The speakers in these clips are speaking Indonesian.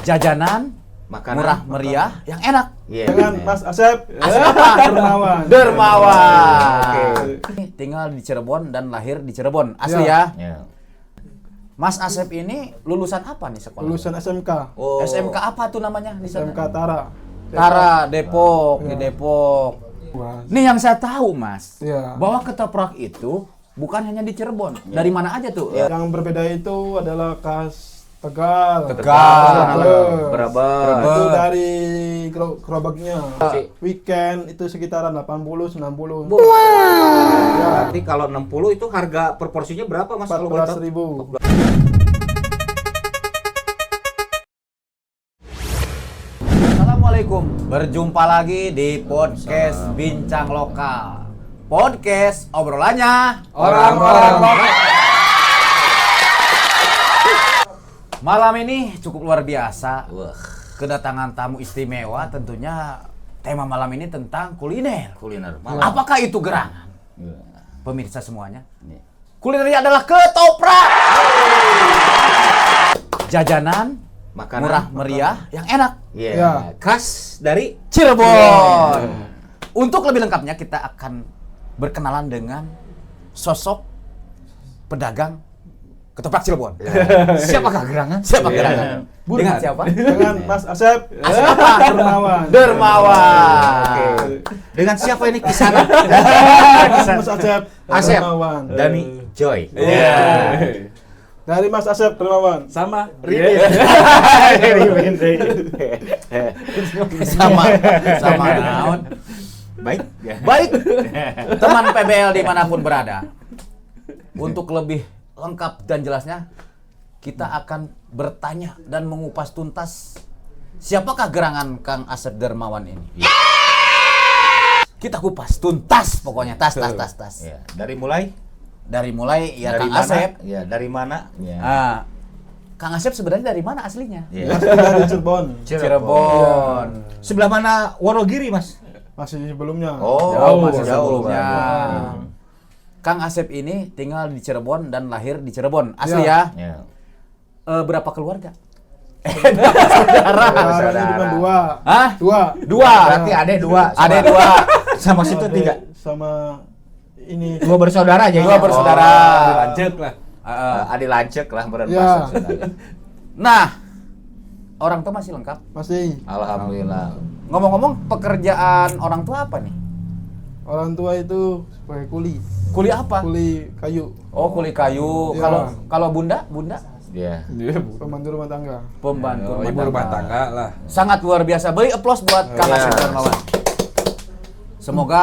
jajanan makanan murah meriah yang enak. Dengan Mas Asep Dermawan. Oke. Tinggal di Cirebon dan lahir di Cirebon. Asli ya. Mas Asep ini lulusan apa nih sekolah? lulusan SMK. Oh. SMK apa tuh namanya di sana? SMK Tara. Tara, Depok, di Ya. Depok. Wah. Nih yang saya tahu, Mas, Iya. bahwa ketoprak itu bukan hanya di Cirebon. Dari mana aja tuh? Yang berbeda itu adalah khas Tegal. Brebes. Itu dari gerobaknya. Weekend itu sekitaran 80-90. Ya, Berarti kalau 60 itu harga proporsinya berapa Mas? Kalau boleh tahu? 14.000. Assalamualaikum. Berjumpa lagi di podcast Bincang Lokal. Podcast obrolannya Orang-orang lokal. Malam ini cukup luar biasa. Wah, Kedatangan tamu istimewa, tentunya tema malam ini tentang kuliner. kuliner. Apakah itu gerangan? Iya. Pemirsa semuanya, kulinernya adalah ketoprak. Jajanan Makanan murah meriah yang enak. Iya. Ya. Khas dari Cirebon. Untuk lebih lengkapnya kita akan berkenalan dengan sosok pedagang ketoprak Cirebon. Siapakah gerangan? Siapa gerangan? Dengan siapa? Dengan Mas Asep Dermawan. Dermawan. Oke. Dengan siapa ini kisana? Mas Asep Asep. Dermawan. Dani Joy. Iya. Dari Mas Asep Dermawan. Sama Sama naon. Baik. Baik, teman PBL dimanapun berada. Untuk lebih lengkap dan jelasnya, kita akan bertanya dan mengupas tuntas siapakah gerangan Kang Asep Dermawan ini. Kita kupas tuntas pokoknya, tas. Ya. Dari mulai? Dari mulai ya Dari Kang mana? Asep. Ya, dari mana? Ya. Ah, Kang Asep sebenarnya dari mana aslinya? Ya. Asli dari Cirebon. Cirebon. Sebelah mana Wonogiri, Mas? Masih sebelumnya. Jauh, masih jauh. sebelumnya. Kang Asep ini tinggal di Cirebon dan lahir di Cirebon. Asli ya? Ya. Berapa keluarga? Saudara. Saudaranya cuma dua. Hah? Dua. Berarti adek dua. Ada dua. Sama situ Adek tiga. Sama ini. Dua bersaudara aja. Dua bersaudara. lanjut lah. Adik lancek lah Ya. berempat. Nah, orang tua masih lengkap. Masih. Alhamdulillah. Ngomong-ngomong, pekerjaan orang tua apa nih? Orang tua itu sebagai kuli. Kuli apa? Kuli kayu. Oh, kuli kayu. Ya. Kalau bunda? Ya. Pembantu rumah tangga. Pembantu Ibu rumah tangga lah. Sangat luar biasa. Beri aplaus buat Kang Ya. Asep Dermawan. Semoga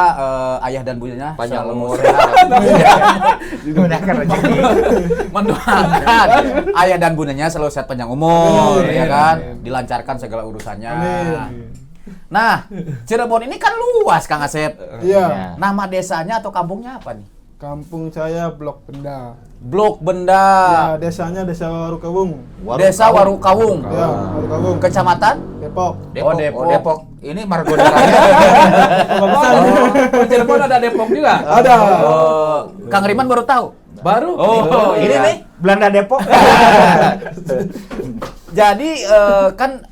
ayah dan bundanya Panjang selalu umur. sehat. Dimudahkan rezeki. Mendoakan ayah dan bundanya selalu sehat panjang umur, Amin. ya kan? Dilancarkan segala urusannya. Amin. Nah, Cirebon ini kan luas, Kang Asep. Iya. Nama desanya atau kampungnya apa nih? Kampung saya Blok Benda. Blok Benda. Ya, desanya Desa Warukawung. Desa Warukawung. Ya, Warukawung. Kecamatan? Depok. Oh, Depok. Depok. Ini margonderanya. Oh, Cirebon ada Depok juga. Ada. Oh, Kang Riman baru tahu. Baru. Oh, Ini iya. nih Belanda Depok. Jadi kan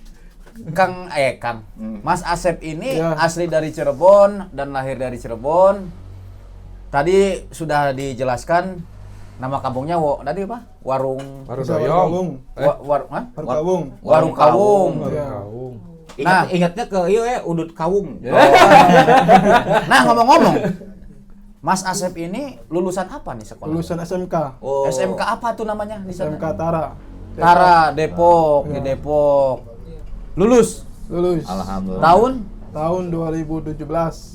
Kang Mas Asep ini Ya. asli dari Cirebon dan lahir dari Cirebon. Tadi sudah dijelaskan nama kampungnya tadi apa? Warung Desa Doyong. Warukawung. Hah? Warukawung. Warung Kawung. Ya. Ingatnya ke Udut Kawung. Nah, ngomong-ngomong, Mas Asep ini lulusan apa nih sekolah? Lulusan SMK. Oh. SMK apa tuh namanya di sana? SMK Tara. Tara, Depok, di Ya. Depok. Lulus Lulus. Alhamdulillah. tahun Tahun 2017.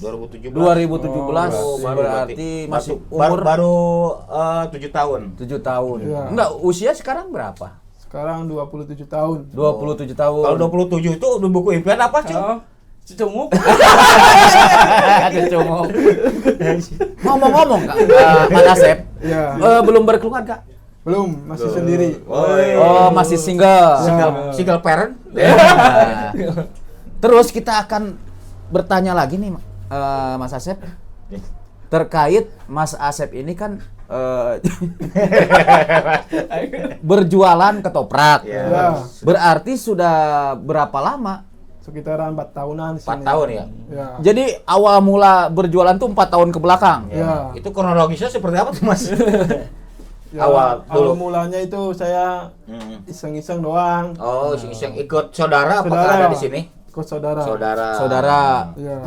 2017. Oh, berarti masih umur baru 7 tahun. 7 tahun. Iya. Enggak, usia sekarang berapa? Sekarang 27 tahun. 27 tahun. Kalau 27 itu udah buku impian apa, Cuk? Oh, Cicunguk. Kecomong. Ngomong-ngomong, Mas Asep, Ya. belum berkeluarga? Belum, masih sendiri. Oh, masih single. Single parent. Nah, terus kita akan bertanya lagi nih, Mas Asep, terkait Mas Asep ini kan berjualan ketoprak. Ya. Ya, Berarti sudah berapa lama? sekitaran 4 tahunan di 4 sini. tahun ya. Ya. Jadi awal mula berjualan tuh 4 tahun ke belakang. Ya. Itu kronologisnya seperti apa tuh, Mas? Ya, Awal dulu. mulanya itu saya Hmm. iseng-iseng doang. Oh, iseng ikut saudara, apakah Saudara. ada di sini? Ikut saudara. Saudara Iya.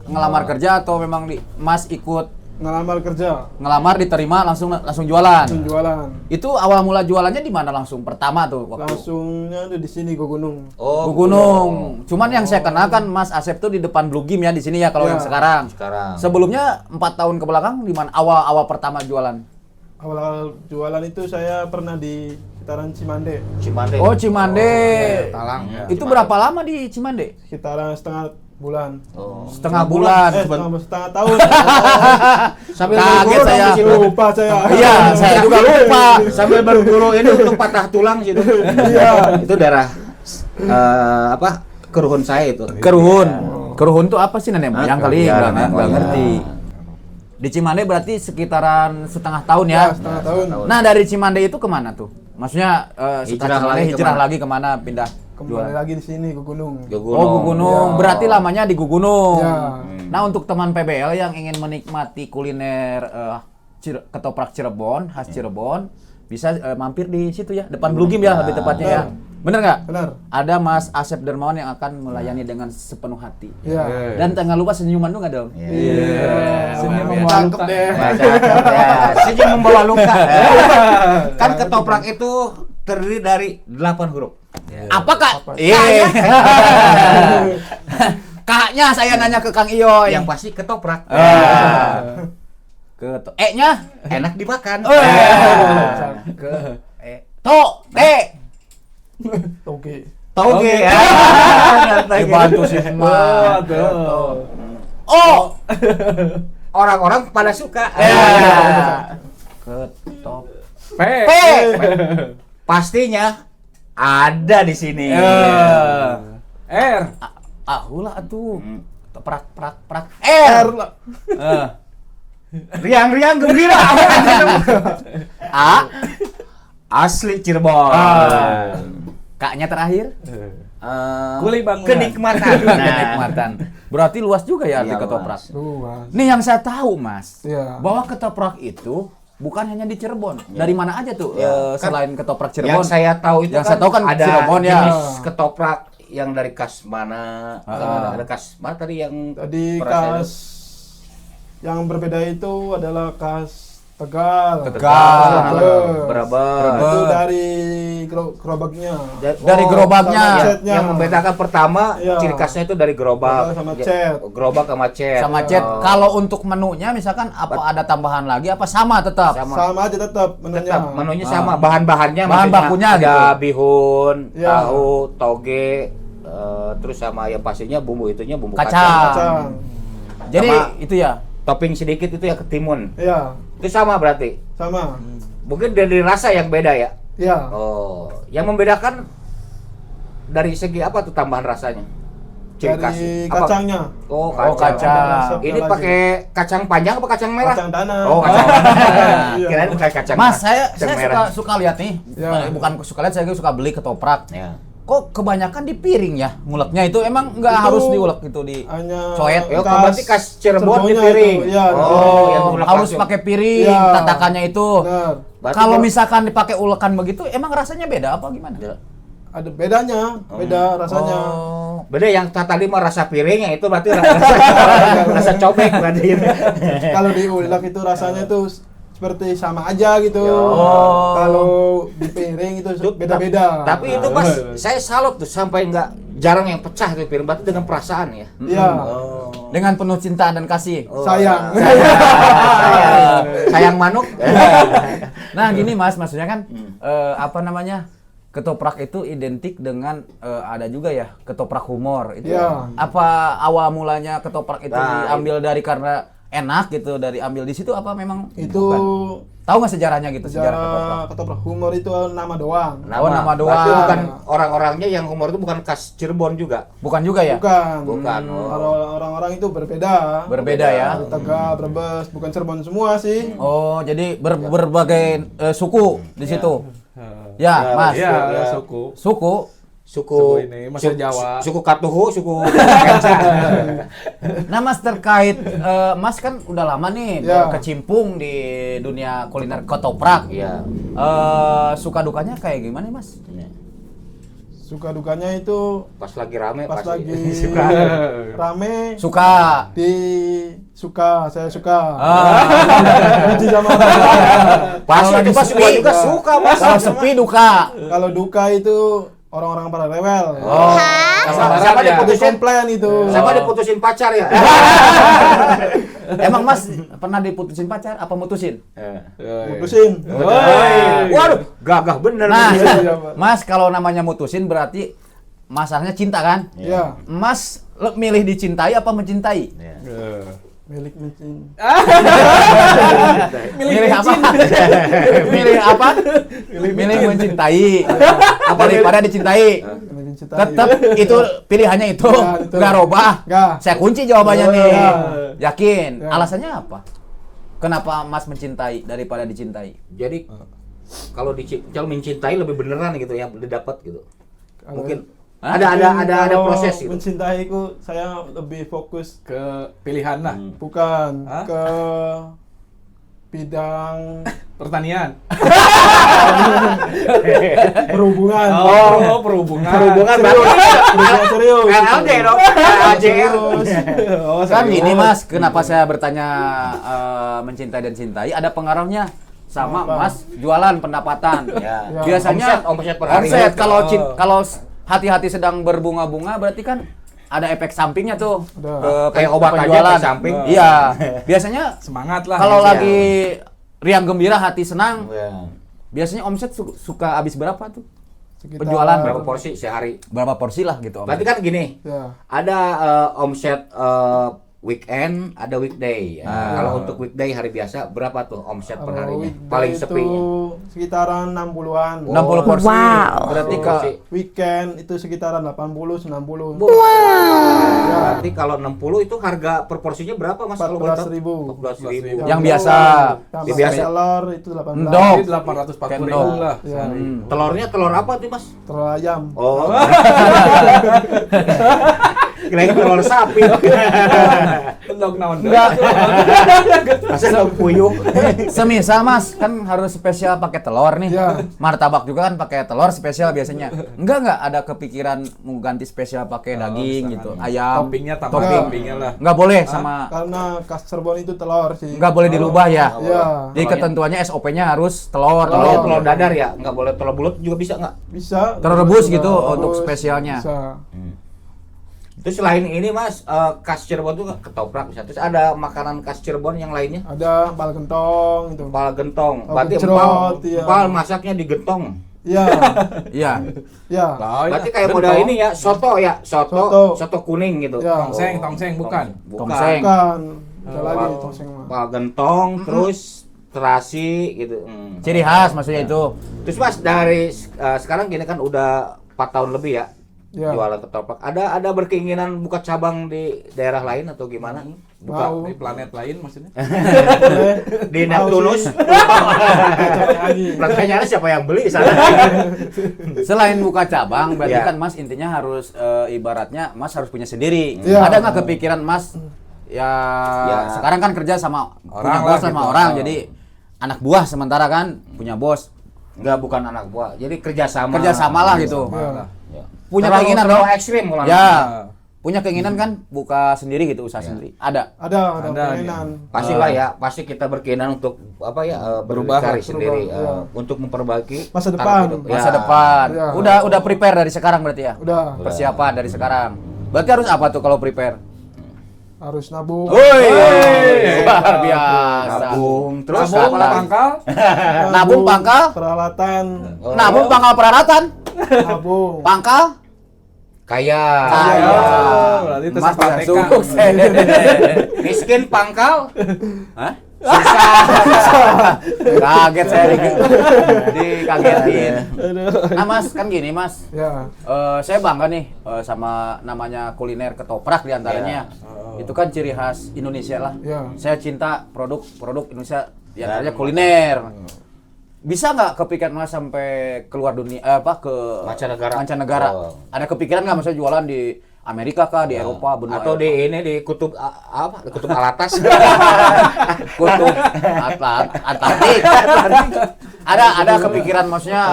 ngelamar kerja atau memang Mas ikut Ngelamar kerja, ngelamar diterima langsung jualan. langsung jualan. Itu awal mula jualannya di mana langsung pertama tuh waktu Langsungnya tuh di sini ke gunung. Oh, Ke gunung. Cuman yang saya kenal kan Mas Asep tuh di depan Blue Gym ya di sini ya kalau Ya. yang sekarang. Sekarang. Sebelumnya 4 tahun ke belakang di mana awal pertama jualan? Awal jualan itu saya pernah di sekitaran Cimande, Cimande. Oh, Cimande. Talang. Ya. Itu berapa lama di Cimande? sekitaran setengah bulan. Oh. Setengah bulan. Setengah tahun. Sambil Kaget berguru saya. dong di situ. Lupa saya. Iya, saya juga lupa. Sambil berguru ini untuk patah tulang situ. Iya. Itu darah apa? Keruhun saya itu. Keruhun. Keruhun tuh apa sih nenek moyang kali? Iya, Nggak nenek moyang. ngerti. Di Cimande berarti sekitaran setengah tahun ya? Ya, setengah tahun. Nah dari Cimande itu kemana tuh? Maksudnya setelah Cimande hijrah lagi kemana pindah? Kembali lagi di sini ke gunung. Ke Oh, Gugunung. Ya. Berarti lamanya di Gugunung. Ya. Nah untuk teman PBL yang ingin menikmati kuliner ketoprak Cirebon, khas Cirebon, bisa mampir di situ ya, depan Blue Gym ya lebih tepatnya ya. Bener nggak? Benar. Ada Mas Asep Dermawan yang akan melayani dengan sepenuh hati. Ya. Dan jangan lupa senyuman lu nggak dong? Iya. Senyum Cakep membawa deh. Senyum membawa luka. Kan ketoprak itu terdiri dari 8 huruf. Apakah? Iya. Kaknya saya nanya ke Kang Iyoy. Yang pasti ketoprak. E-nya? Enak dimakan. Oke. Toge. Dibantu sih semua. Oh. Orang-orang pada suka. Ketop. P. Pastinya ada di sini. R. Ulah atuh. Prak. R lah. Riang-riang gembira. A. Asli Cirebon. Kaknya terakhir. Kuli bangunan. Kenikmatan. Kenikmatan. Berarti luas juga ya arti Iya, ketoprak. Luas. Nih yang saya tahu Mas, Iya. bahwa ketoprak itu bukan hanya di Cirebon. Dari mana aja tuh Ya, selain ketoprak Cirebon? Yang saya tahu itu Yang saya tahu kan ada Cirebon ya. jenis ketoprak yang dari khas mana? Ada khas mana tadi yang Tadi pernah saya khas yang berbeda itu adalah khas Tegal. Tegal. Brebes. Itu dari gerobaknya. Dari gerobaknya. sama Yang, catnya. yang membedakan pertama Iya. ciri khasnya itu dari gerobak Gerobak sama cat. Gerobak sama cat. Sama Cet. Oh. Kalau untuk menunya misalkan apa ada tambahan lagi apa sama tetap? Sama. Sama aja tetap menunya. Tetap menunya sama, bahan-bahannya Bahan maksudnya bakunya ada gitu. bihun, Iya. tahu, toge, terus sama yang pastinya bumbu itunya bumbu Kacang. kacang. Kacang. Jadi Sama- itu ya. Topping sedikit itu ya ketimun. Iya, Itu sama berarti. sama. Mungkin dari rasa yang beda ya. Iya. Oh, yang membedakan dari segi apa tuh tambahan rasanya? Ciri khas. Dari Apa? kacangnya. Oh, Oh, kacang. kacang. Ada resepnya Ini lagi. pakai kacang panjang apa kacang merah? Kacang tanah. Oh, kacang. Iya. Kirain pakai kacang. Mas, saya kacang suka lihat nih. Ya. Bukan suka lihat, saya juga suka beli ketoprak. Ya. Kok kebanyakan di piring ya nguleknya itu emang nggak Itu harus diulek itu di Hanya coet. Ya, berarti khas Cirebon di Cirebonnya piring. itu, iya. Oh, yang ulek harus langsung. pakai piring Iya. tatakannya itu. Benar. Berarti Kalau kalau- misalkan dipakai ulekan begitu emang rasanya beda apa gimana? Ya. Ada bedanya, beda rasanya. Oh. Beda yang tadi mah rasa piring, yang itu berarti rasa cobek berarti. Kalau diulek itu rasanya tuh seperti sama aja gitu. Oh. Kalau di piring itu beda-beda. Tapi itu Mas, saya salut tuh sampai jarang yang pecah tuh piring, berarti dengan perasaan ya. Iya. Dengan penuh cinta dan kasih. Sayang. Sayang manuk. Nah gini Mas, maksudnya kan apa namanya, ketoprak itu identik dengan ada juga ya ketoprak humor itu. Iya. Apa awal mulanya ketoprak itu Nah, diambil dari karena enak gitu dari ambil di situ apa memang Itu bukan? Tahu nggak sejarahnya gitu, sejarah ketoprak? sejarah ketoprak humor itu nama doang. Oh, nama doang. Berarti bukan orang-orangnya yang humor itu bukan khas Cirebon juga. Bukan juga ya? Bukan. Bukan. Oh. Kalau orang-orang itu berbeda. Berbeda ya. Dari Tegal, Brebes, bukan Cirebon semua sih. Oh, jadi berbagai suku di situ. Ya, Mas. Iya, Ya. suku. Suku. Suku ini, Mas Jawa. Suku Katuhu, suku Nah, Mas terkait Mas kan udah lama nih Ya. berkecimpung di dunia kuliner ketoprak. Iya. Suka dukanya kayak gimana, Mas? Suka dukanya itu Pas lagi rame pas pasti. lagi rame Suka. saya suka. Benci sama Pas Kalau itu lagi pas sepi, gua juga ya. suka Mas. Kalau sepi duka. Kalau duka itu orang-orang pada rewel. Oh. Siapa ya. Itu diputusin? komplain itu. Siapa diputusin pacar ya? Emang Mas pernah diputusin pacar apa mutusin? Putusin. Waduh, gagah bener. Nah, Iya, Pak. Mas kalau namanya mutusin berarti masalahnya cinta kan? Ya, Mas milih dicintai apa mencintai? milik mencin. Milih apa? Milih apa? Milih mencintai. Apa daripada dicintai? Milik mencintai. Tetap itu pilihannya itu. Ya, itu. Nggak robah. Nggak. Saya kunci jawabannya Ya. nih. Yakin. Ya. Alasannya apa? Kenapa Mas mencintai daripada dicintai? Jadi kalau mencintai lebih beneran gitu yang didapat gitu. Kalau- Mungkin Hah? ada Kalau proses gitu. Mencintaiku, saya lebih fokus Ke pilihan lah. bukan Hah? ke bidang Pertanian. perhubungan. Perhubungan. Berhubungan Berhubungan serius. LLD dong. LJR. Kan gini Mas, kenapa saya bertanya mencintai dan cintai? Ada pengaruhnya sama Apa? Mas jualan pendapatan. Ya. Biasanya Omset per hari. omset kalau Oh. kalau hati-hati sedang berbunga-bunga berarti kan ada efek sampingnya tuh Ada. Kayak obat aja penjualan. efek samping. Iya. Biasanya Semangat lah. kalau Iya. lagi riang gembira, hati senang, Ya. biasanya omset suka habis berapa tuh? Sekitar- Penjualan Berapa porsi sehari? Berapa porsi lah gitu Om. Berarti kan gini, Ya. ada omset weekend, ada weekday. Kalau untuk weekday hari biasa berapa tuh omset per Kalau harinya? weekday Paling itu sepinya. sekitaran 60-an. 60 porsi. Berarti ke Weekend itu sekitaran 80-90. Berarti kalau 60 itu harga per porsinya berapa Mas? Kalau boleh tahu? 14.000. 14.000. Yang biasa. Yang Yang biasa. telur itu 18. Endok. Jadi 840 Kendok. ribu lah. Ya. Telurnya telur apa tuh Mas? Telur ayam. Oh. Kirain telur sapi. Endok naon deh. Enggak. Masa telur puyuh. Semisal Mas kan harus spesial pakai telur nih. Ya. Martabak juga kan pakai telur spesial biasanya. Enggak ada kepikiran mau ganti spesial pakai daging gitu, ayam. Toppingnya tambah topping. toppingnya lah. Enggak boleh sama Karena khas Cirebon itu telur sih. enggak boleh dirubah ya. Iya. Jadi ketentuannya SOP-nya harus telur, Kalau telur. telur dadar ya, nggak boleh telur bulat juga bisa nggak? Bisa. Telur rebus gitu Telur untuk rebus, spesialnya. Bisa. Terus selain ini Mas, khas Cirebon tuh ketoprak bisa. Terus ada makanan khas Cirebon yang lainnya? Ada empal gentong itu. Empal gentong. Oh, Berarti gejrot, iya. empal masaknya di gentong. Iya. Iya. Iya. Berarti kayak modal ini ya, soto ya, Soto. soto kuning gitu. Ya. Tongseng bukan. Tongseng. Bukan. Ada lagi Empal- tongseng mah. empal gentong, terus terasi gitu. Ciri khas maksudnya itu. Terus Mas dari sekarang gini kan udah 4 tahun lebih ya, Ya. jualan ketoprak. Ada berkeinginan buka cabang di daerah lain atau gimana? Buka Mau. di planet lain maksudnya. Boleh. Di Mau Neptunus. sih. Lagi. Pertanyaannya siapa yang beli sana? Selain buka cabang, berarti Iya. kan Mas intinya harus ibaratnya Mas harus punya sendiri. Iya. Ada nggak kepikiran Mas ya, Ya. sekarang kan kerja sama punya Orang bos lah sama gitu. orang, Oh. jadi anak buah sementara kan punya bos. Enggak, bukan anak buah. Jadi kerjasama. Kerjasama lah gitu. Iya. Ya. Punya Terlalu- keinginan terlalu dong. ekstrim kalau Ya. anak. Punya keinginan kan buka sendiri gitu, usaha sendiri. Ada. Ada Ada, keinginan. Pasti lah ya, pasti kita berkeinginan untuk apa ya Berubah, berkarya sendiri berubah, ya. untuk memperbaiki Masa taraf depan. hidup. Masa Ya. depan. Ya. Udah prepare dari sekarang berarti ya. Udah. Persiapan dari sekarang. Berarti harus apa tuh kalau prepare? Harus nabung. Woi, luar biasa. Nabung, terus Nabung, apa lagi? pangkal. Nabung pangkal. Peralatan. Oh. Nabung pangkal peralatan. Nabung. Pangkal Kaya. Berarti itu Mas Pak TK. sukses. Miskin pangkal. Hah? Susah. Kaget saya dikagetin. Nah Mas, kan gini Mas. Ya. Saya bangga nih sama namanya kuliner ketoprak diantaranya. Itu kan ciri khas Indonesia lah. Ya. Saya cinta produk Indonesia diantaranya kuliner. Bisa nggak kepikiran Mas sampai keluar dunia ke Mancanegara. Oh. Ada kepikiran nggak Mas jualan di Amerika kah, di Eropa, benua Atau Eropa? di ini di kutub apa? Di kutub alatas. Kutub Atlantik. Ada kepikiran maksudnya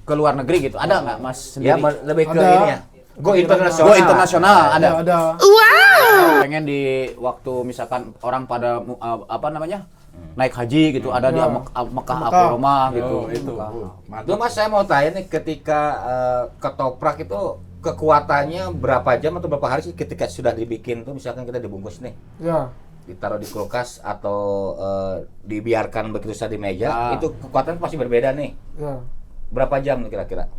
ke luar negeri gitu. Ada nggak Mas Ya sendiri? lebih ke Ada. ini ya. Go internasional. Go internasional ada. Ada. Pengen di waktu misalkan orang pada naik haji gitu, ada di Mekah apa Roma gitu. Oh, itu. Itu Mantap. Mas saya mau tanya nih ketika ketoprak itu kekuatannya berapa jam atau berapa hari sih ketika sudah dibikin tuh misalkan kita dibungkus nih Ya. ditaruh di kulkas atau dibiarkan begitu saja di meja Ah. itu kekuatan pasti berbeda nih. Ya. Berapa jam nih kira-kira?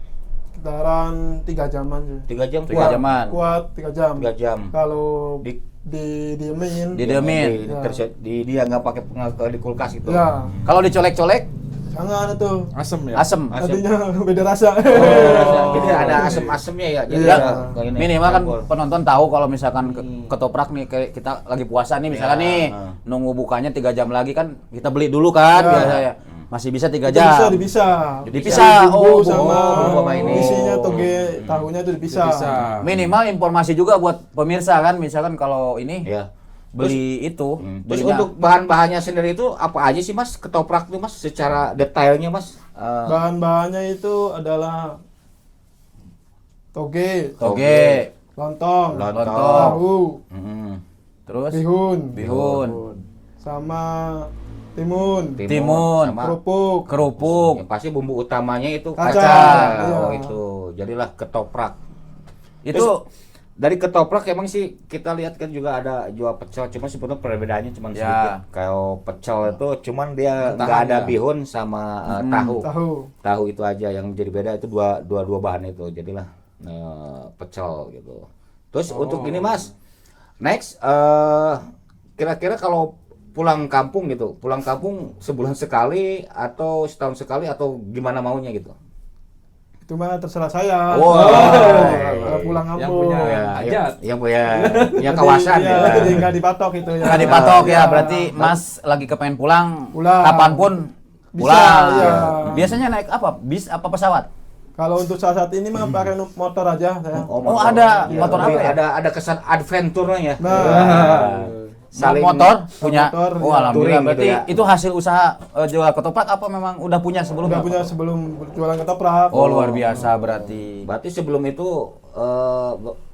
Sekitaran 3 jaman sih. 3 jam 3 kuat. jaman. Kuat 3 jam. 3 jam. Kalau Di didiemin. Didemin. dia nggak pakai di kulkas gitu. Ya. Kalau dicolek-colek Jangan itu. Asem ya. asem. Nantinya beda rasa. Jadi ada asem-asemnya ya. Jadi Iya. kayak ini, Minimal kan campur. penonton tahu kalau misalkan ketoprak nih kayak kita lagi puasa nih misalkan Ya. nih nunggu bukanya 3 jam lagi kan kita beli dulu kan Ya. biasa ya. Masih bisa 3 Itu jam. dipisah. Dipisah. Bumbu Oh, sama bumbu sama ini. isinya toge tahunya itu dipisah. Bisa. Minimal informasi juga buat pemirsa kan misalkan kalau ini Ya. beli itu Terus belinya- untuk bahan-bahannya sendiri itu apa aja sih Mas ketoprak itu Mas secara detailnya Mas? Bahan-bahannya itu adalah toge, toge, lontong, Lontong. tahu, Mm, terus bihun, sama timun, timun, sama kerupuk, kerupuk. yang pasti bumbu utamanya itu Kacang. kacang. Oh Iya. itu. Jadilah ketoprak. Itu Dari ketoprak emang sih kita lihat kan juga ada jual pecel, cuma sebetulnya perbedaannya cuma Ya. sedikit. Kayak pecel itu cuman dia nggak Tahannya. ada bihun sama tahu. tahu. Itu aja yang menjadi beda itu dua bahan itu. Jadilah pecel gitu. Terus untuk ini Mas, next kira-kira kalau pulang kampung gitu, pulang kampung sebulan sekali atau setahun sekali atau gimana maunya gitu? Itu mah terserah saya. Wow. Kalau pulang Yang kampung. punya Ya, hajat. yang punya kawasan Iya, ya. jadi nggak dipatok itu ya. nggak dipatok ya, Iya. berarti Mas lagi kepengen pulang, Pulang. kapanpun Bisa, pulang. iya. Biasanya naik apa? Bis apa pesawat? Kalau untuk saat ini mah pakai motor aja saya. Oh, ada Iya, motor apa ya? Ada kesan adventure-nya ya. Nah, Saling motor punya. motor, Oh, ya. alhamdulillah. Touring Berarti gitu ya. itu hasil usaha jual ketoprak apa memang udah punya sebelumnya? udah punya sebelum jualan ketoprak. Oh, luar biasa berarti. Berarti sebelum itu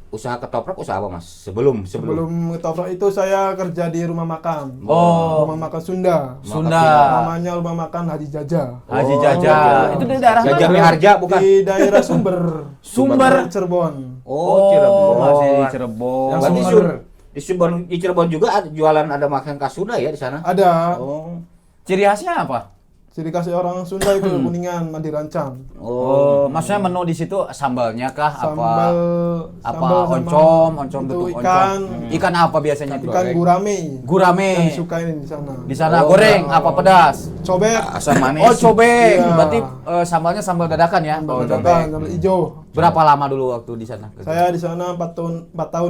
usaha ketoprak usaha apa Mas? Sebelum. Sebelum ketoprak itu saya kerja di rumah makan. Oh, Rumah makan Sunda. Sunda. Namanya rumah makan Haji Jaja. Haji Jaja. Itu di daerah Jaja mana? Miharja bukan? Di daerah Sumber. Sumber. Cirebon. Oh, Cirebon. Masih di Cirebon. Yang Berarti Sumber. di Cirebon juga jualan ada makan khas Sunda ya di sana? Ada. Oh. Ciri khasnya apa? Ciri khas orang Sunda itu kuningan, mandi rancang. Oh, maksudnya menu di situ sambalnya kah Sambal apa sama oncom itu tutuk ikan, oncom. Ikan apa biasanya itu? ikan gurame. Gurame. Yang disukain di sana. Di sana goreng apa pedas? Cobek. Asam manis. Oh, cobek. Iya. Berarti sambalnya sambal dadakan ya? Oh, Sambal cobek. sambal hijau. Berapa lama dulu waktu di sana? Saya di sana 4 tahun. 4 tahun.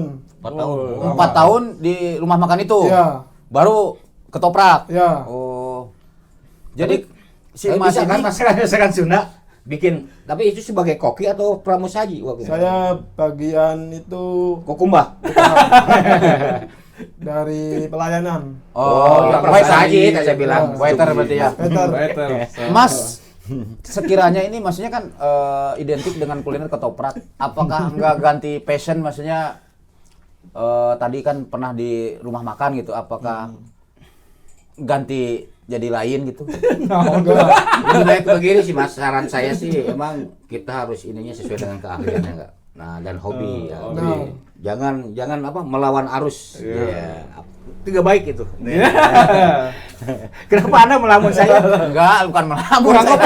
4 tahun di rumah makan itu. Iya. Baru ketoprak. Iya. Oh. Jadi si Tapi Mas bisa kan ini masakan Sunda bikin, tapi itu sebagai koki atau pramusaji waktu itu? Saya bagian itu Kokumba. dari pelayanan. Oh, ya, waiter. pramusaji tadi saya bilang. Waiter berarti ya. Waiter. Better. Mas, sekiranya ini maksudnya kan identik dengan kuliner ketoprak. Apakah enggak ganti passion maksudnya tadi kan pernah di rumah makan gitu. Apakah ganti jadi lain gitu? Lebih baik begini sih Mas, saran saya sih emang kita harus ininya sesuai dengan keahliannya enggak. Nah, dan hobi ya. hobi. Jadi, jangan apa melawan arus. Iya. Tidak baik itu. Kenapa Anda melamun saya? Enggak, bukan melamun. Kurang saya.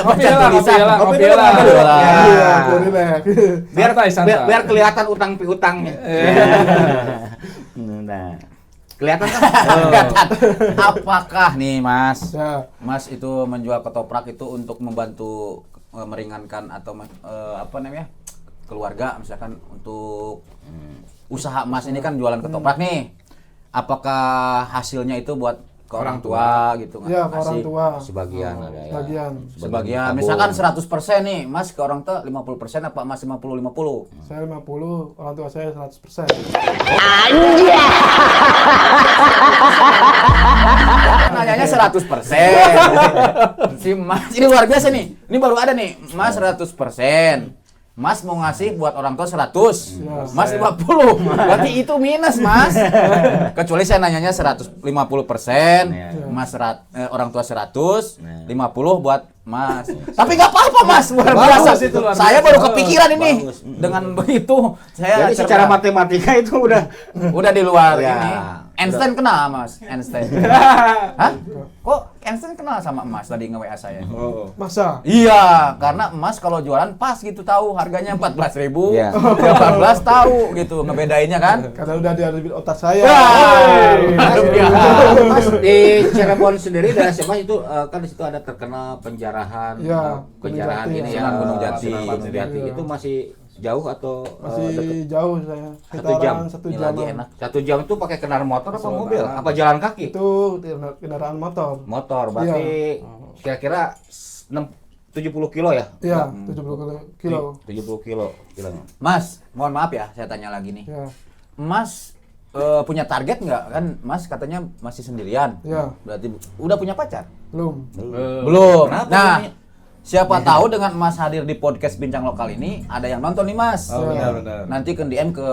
Kopi Baca lah, tulisan. kopi dulu, lah. kopi dulu. Ya. Iya, relax. Biar, Santai. biar kelihatan utang piutangnya. Nah, kelihatan kan? Kelihatan. Apakah nih Mas? Ya, Mas itu menjual ketoprak itu untuk membantu meringankan atau apa namanya? Keluarga misalkan untuk usaha Mas ini kan jualan ketoprak nih. Apakah hasilnya itu buat ke orang tua gitu nggak? ya ke orang Ngasih tua. Sebagian ada ya. Sebagian. Sebagian, ditabung. misalkan 100% nih, Mas ke orang tua 50% apa Mas 50-50? Saya 50, orang tua saya 100%. Nanyanya 100%. Si Mas, ini luar biasa nih. Ini baru ada nih, Mas 100%. Mas mau ngasih buat orang tua 100, Ya. Mas 50, berarti itu minus Mas. Kecuali saya nanyanya 150%, Ya. Mas orang tua 100, 50 buat Mas. Tapi nggak apa-apa Mas, luar Bagus biasa. itu, luar Saya biasa. baru kepikiran ini. Bagus. Dengan begitu saya Jadi secara matematika itu udah di luar Ya. ini. Einstein kenal Mas, Einstein. Hah? Kok Einstein kenal sama Mas tadi nge-WA saya? Oh. Masa? Iya, karena emas kalau jualan pas gitu tahu harganya 14.000, Iya. 14 tahu gitu ngebedainnya kan. Karena udah di otak saya. Mas di Cirebon sendiri daerah siapa itu kan di situ ada terkena penjarahan, Ya, penjarahan Gunung ini Jati. ya, Sunan Gunung Jati. Sunan Gunung Jati. Iya. Itu masih jauh atau Masih dekat? jauh saya. 1 jam. Sekitaran 1 Ini jam. lagi enak. 1 jam itu pakai kendaraan motor apa mobil? Apa jalan kaki? Itu kendaraan motor. Motor, berarti kira-kira 70 kilo ya? Iya, 70 kilo. 70 kilo kilonya. Mas, mohon maaf ya, saya tanya lagi nih. Ya, Mas punya target nggak kan? Mas katanya masih sendirian. ya, Berarti udah punya pacar? belum. Belum. Kenapa Nah, namanya? siapa tahu dengan Mas hadir di podcast Bincang Lokal ini ada yang nonton nih Mas. Oh, benar. Nanti ke DM ke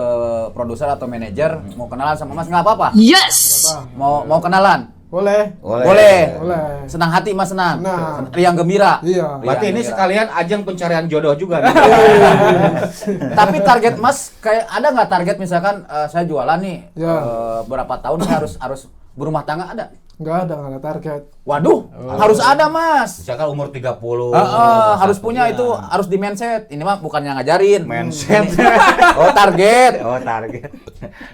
produser atau manajer mau kenalan sama Mas nggak apa-apa. Apa? Mau kenalan. Boleh. Boleh. Boleh. Senang hati Mas senang. Senang. Riang gembira. Iya. Berarti ini Gembira. sekalian ajang pencarian jodoh juga nih. Tapi target Mas kayak ada nggak target misalkan saya jualan nih Ya. berapa tahun saya harus berumah tangga ada? Nggak ada target. Waduh, harus ada Mas. Misalkan umur 30. Harus punya itu, harus di mindset. Ini mah bukannya ngajarin. Mindset. Oh target. Oh, target.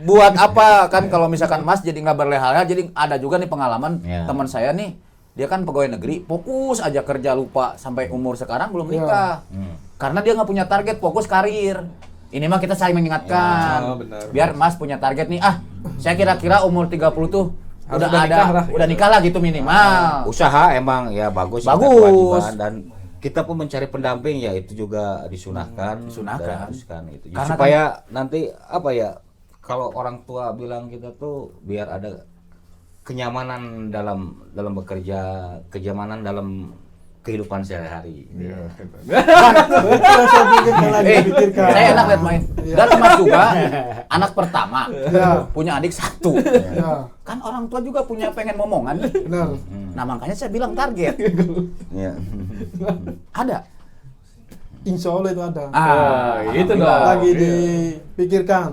Buat apa kan kalau misalkan Mas jadi nggak berleha-leha, jadi ada juga nih pengalaman Ya. teman saya nih, dia kan pegawai negeri, fokus aja kerja lupa sampai umur sekarang belum Ya. nikah. Karena dia nggak punya target, fokus karir. Ini mah kita saling mengingatkan. Ya, benar. Biar Mas punya target nih, saya kira-kira umur 30 tuh Harus udah udah ada, nikah lah, udah gitu. nikah lah gitu minimal. Usaha emang ya bagus, Bagus. ada kewajiban, dan kita pun mencari pendamping ya itu juga disunahkan, Disunahkan. dan haruskan itu. Karena Supaya nanti apa ya, kalau orang tua bilang kita tuh biar ada kenyamanan dalam bekerja, kenyamanan dalam kehidupan sehari-hari. Yang saya pikirkan lagi, pikirkan. Saya enak lihat main. Iya. Dan Mas juga anak pertama, Ya, punya adik 1. ya, Kan orang tua juga punya pengen momongan nih. benar. Nah makanya saya bilang target. Ya. Ada. Insya Allah itu ada. Itu alhamdulillah. dong. Lagi dipikirkan.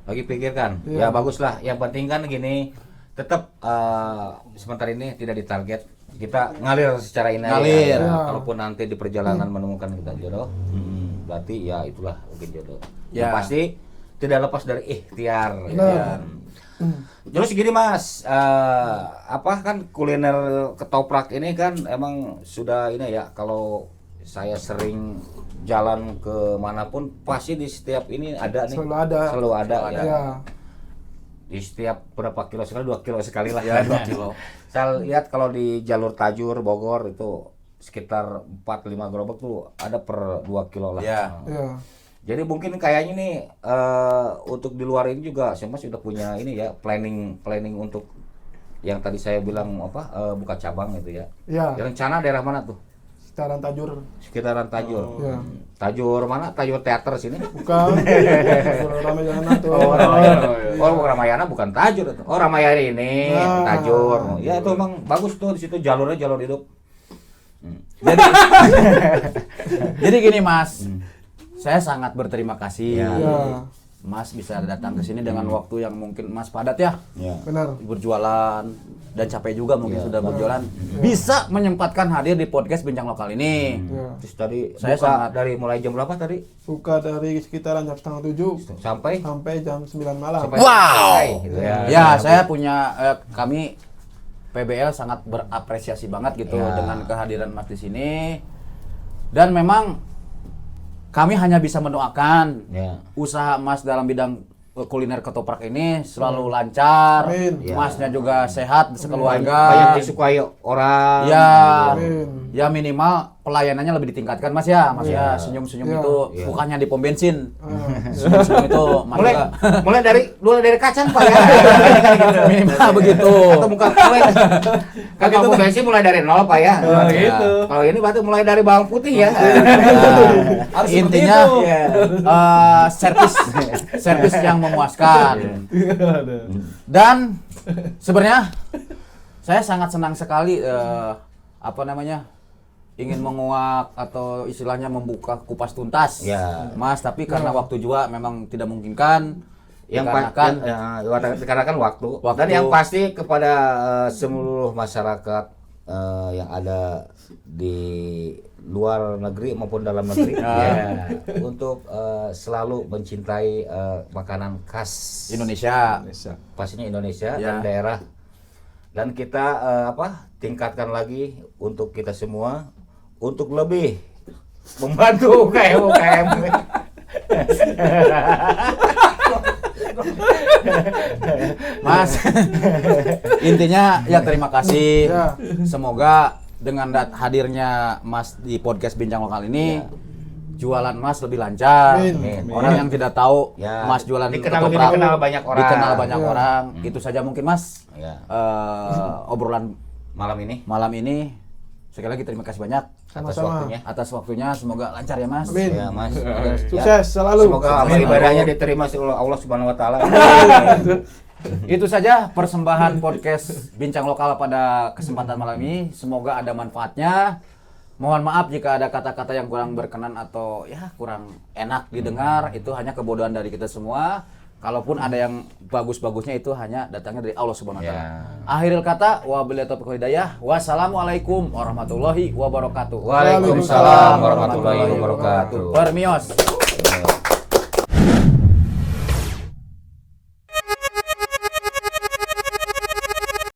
Lagi pikirkan. Iya. Ya bagus lah. Yang penting kan gini, tetap sebentar ini tidak ditarget. Kita ngalir secara ini. Ngalir. Ya. Ya. Kalaupun nanti di perjalanan menemukan kita jodoh, berarti ya itulah mungkin jodoh. Ya. Yang pasti tidak lepas dari ikhtiar. gitu Benar. kan. Terus gini Mas, apa kan kuliner ketoprak ini kan emang sudah ini ya, kalau saya sering jalan ke manapun pasti di setiap ini ada nih. Selalu ada. Selalu ada ya. Ya, Di setiap berapa kilo sekali, 2 kilo sekali lah. Ya, 2 kilo. Saya lihat kalau di jalur Tajur Bogor itu sekitar 4-5 gerobak tuh ada per 2 kilo lah. Ya. ya. Jadi mungkin kayaknya nih untuk di luar ini juga saya sudah punya ini ya, planning untuk yang tadi saya bilang apa buka cabang gitu ya. Ya, Rencana daerah mana tuh? sekitaran Tajur. Sekitaran Tajur. Ya. Tajur mana? Tajur teater sini. Bukan. Ramayana tuh. Oh, Ramayana bukan Tajur itu. Oh, Ramayana ini Nah. Tajur. Ya itu emang bagus tuh di situ jalurnya jalur hidup. Jadi jadi gini Mas. Saya sangat berterima kasih Ya. Ya. Mas bisa datang ke sini dengan waktu yang mungkin Mas padat ya, Ya. Benar. berjualan dan capek juga mungkin Iya. sudah berjualan, bisa menyempatkan hadir di podcast Bincang Lokal ini. Ya. Terus tadi Saya buka sangat- dari mulai jam berapa tadi? Buka dari sekitaran jam setengah 7 Sampai sampai jam 9 malam. sampai Wow. selesai, gitu ya. Ya, saya punya kami PBL sangat berapresiasi banget gitu Ya. dengan kehadiran Mas di sini. Dan memang kami hanya bisa mendoakan Ya. usaha Mas dalam bidang kuliner ketoprak ini selalu lancar. Amin. Ya. Masnya juga sehat sekeluarga. Banyak disukai orang. Ya, Amin. ya minimal pelayanannya lebih ditingkatkan Mas ya. Mas ya Ya. senyum-senyum Ya. itu Ya. bukannya di pom bensin. Ah, Senyum-senyum itu Mas Mulai juga mulai dari kacang Pak ya. minimal begitu. Atau muka kue. Kan kamu bensin mulai dari nol Pak ya. Oh, gitu. Kalau ini berarti mulai dari bawang putih ya. Nah, intinya servis yang memuaskan. Dan sebenarnya saya sangat senang sekali ingin menguak atau istilahnya membuka kupas tuntas, Ya. Mas. Tapi karena waktu juga memang tidak memungkinkan. Yang dikarenakan dikarenakan waktu. Waktu. Dan yang pasti kepada seluruh masyarakat yang ada di luar negeri maupun dalam negeri ya, untuk selalu mencintai makanan khas Indonesia. pastinya Indonesia Ya. dan daerah, dan kita tingkatkan lagi untuk kita semua untuk lebih membantu UKM. Mas, intinya ya terima kasih. Ya. Semoga dengan hadirnya Mas di podcast Bincang Lokal ini, jualan Mas lebih lancar. Amin. Orang yang tidak tahu Ya, Mas jualan dikenal banyak orang. dikenal banyak Ya. orang. Itu saja mungkin Mas. Ya. Obrolan Malam ini malam ini. Sekali lagi terima kasih banyak atas Sama-sama. waktunya. atas waktunya. Semoga lancar ya Mas. Amin. Ya, Mas. Sukses selalu. Semoga amal ibadahnya diterima oleh Allah Subhanahu wa taala. Itu saja persembahan podcast Bincang Lokal pada kesempatan malam ini. Semoga ada manfaatnya. Mohon maaf jika ada kata-kata yang kurang berkenan atau ya kurang enak didengar. Itu hanya kebodohan dari kita semua. Kalaupun ada yang bagus-bagusnya itu hanya datangnya dari Allah Subhanahu wa taala. Ya. Akhiril kata wabillahi taufiq wal hidayah. Wassalamualaikum warahmatullahi wabarakatuh. Waalaikumsalam warahmatullahi wabarakatuh. Permios.